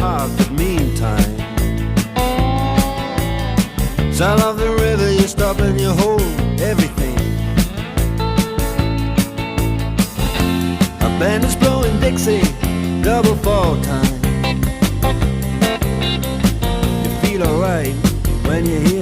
park, but meantime, sound of the river, you stop and you hold everything. A band is blowing Dixie, double fall time. You feel alright when you hear